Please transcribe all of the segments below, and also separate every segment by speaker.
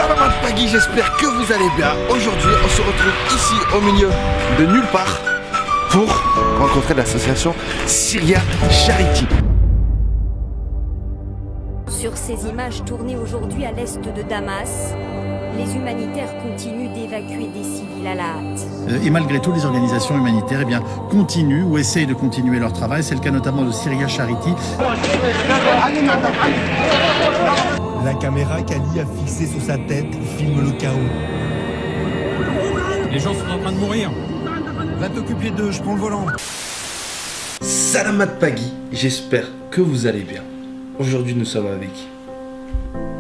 Speaker 1: Salam Pagui, j'espère que vous allez bien. Aujourd'hui, on se retrouve ici au milieu de nulle part pour rencontrer l'association Syria Charity.
Speaker 2: Sur ces images tournées aujourd'hui à l'est de Damas, les humanitaires continuent d'évacuer des civils à la hâte.
Speaker 3: Et malgré tout, les organisations humanitaires continuent ou essayent de continuer leur travail. C'est le cas notamment de Syria Charity.
Speaker 4: La caméra qu'Ali a fixée sur sa tête filme le chaos.
Speaker 5: Les gens sont en train de mourir.
Speaker 4: Va t'occuper d'eux, je prends le volant.
Speaker 1: Salam Pagui, j'espère que vous allez bien. Aujourd'hui, nous sommes avec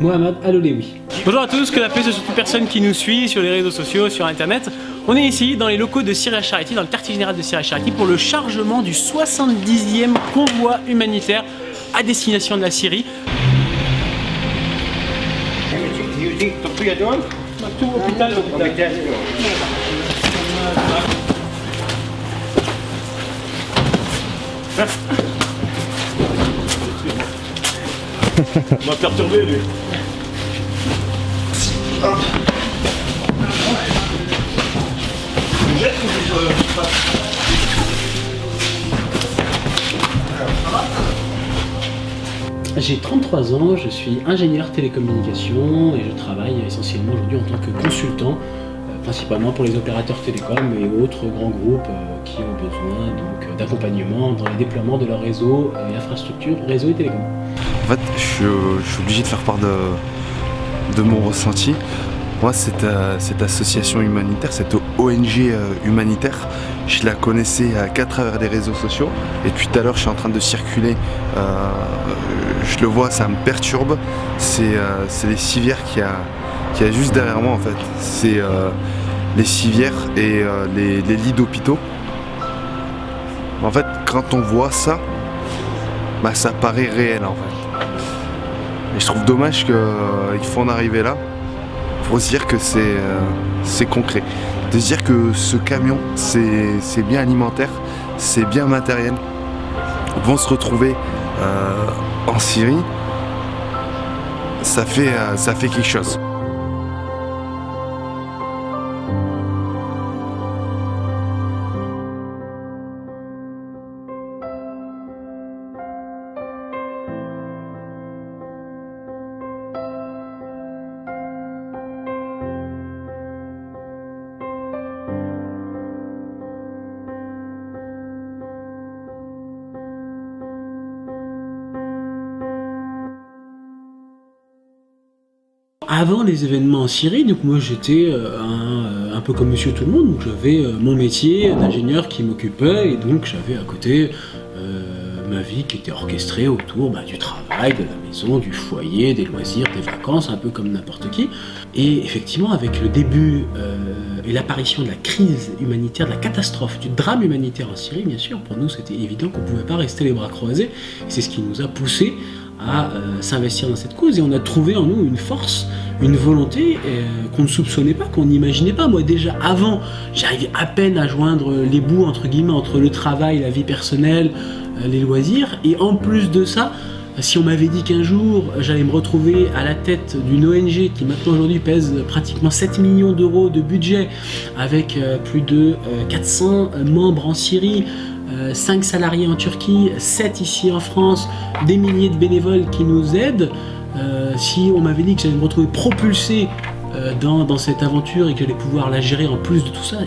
Speaker 6: Mohamed Alolewi. Bonjour à tous, que la paix soit sur toute personne qui nous suit sur les réseaux sociaux, sur internet. On est ici dans les locaux de Syria Charity, dans le quartier général de Syria Charity, pour le chargement du 70e convoi humanitaire à destination de la Syrie. Tout hôpital.
Speaker 5: On m'a perturbé lui.
Speaker 6: J'ai 33 ans, je suis ingénieur télécommunications et je travaille essentiellement aujourd'hui en tant que consultant, principalement pour les opérateurs télécoms et autres grands groupes qui ont besoin d'accompagnement dans les déploiements de leurs réseaux et infrastructures, réseaux et télécoms.
Speaker 1: En fait, je suis obligé de faire part de mon ressenti. Moi, cette association humanitaire, cette ONG humanitaire, je la connaissais qu'à travers les réseaux sociaux. Et puis tout à l'heure, je suis en train de circuler. Je le vois, ça me perturbe. C'est les civières qu'il y a juste derrière moi, en fait. C'est les civières et les lits d'hôpitaux. En fait, quand on voit ça, bah, ça paraît réel, en fait. Et je trouve dommage qu'il faut en arriver là. Il faut se dire que c'est concret. De se dire que ce camion, c'est bien alimentaire, c'est bien matériel. Ils vont se retrouver en Syrie. Ça fait quelque chose.
Speaker 6: Avant les événements en Syrie, donc moi j'étais un peu comme monsieur tout le monde, donc j'avais mon métier d'ingénieur qui m'occupait et donc j'avais à côté ma vie qui était orchestrée autour du travail, de la maison, du foyer, des loisirs, des vacances, un peu comme n'importe qui. Et effectivement avec le début et l'apparition de la crise humanitaire, de la catastrophe, du drame humanitaire en Syrie, bien sûr, pour nous c'était évident qu'on ne pouvait pas rester les bras croisés et c'est ce qui nous a poussé à s'investir dans cette cause et on a trouvé en nous une force, une volonté qu'on ne soupçonnait pas, qu'on n'imaginait pas. Moi déjà avant, j'arrivais à peine à joindre les bouts entre guillemets entre le travail, la vie personnelle, les loisirs et en plus de ça, si on m'avait dit qu'un jour j'allais me retrouver à la tête d'une ONG qui maintenant aujourd'hui pèse pratiquement 7 millions d'euros de budget avec plus de 400 membres en Syrie, 5 salariés en Turquie, 7 ici en France, des milliers de bénévoles qui nous aident. Si on m'avait dit que j'allais me retrouver propulsé dans cette aventure et que j'allais pouvoir la gérer en plus de tout ça,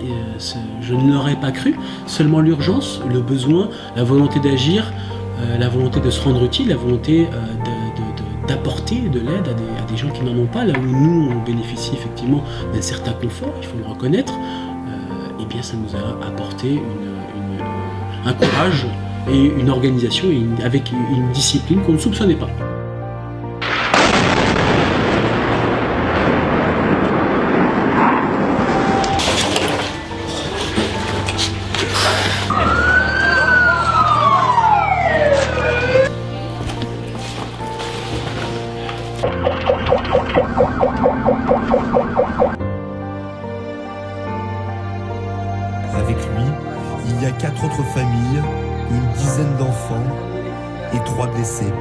Speaker 6: je ne l'aurais pas cru. Seulement l'urgence, le besoin, la volonté d'agir, la volonté de se rendre utile, la volonté d'apporter de l'aide à des gens qui n'en ont pas, là où nous on bénéficie effectivement d'un certain confort, il faut le reconnaître, et bien ça nous a apporté un courage et une organisation avec une discipline qu'on ne soupçonnait pas.
Speaker 4: Avec lui, il y a 4 autres familles, une dizaine d'enfants et 3 blessés.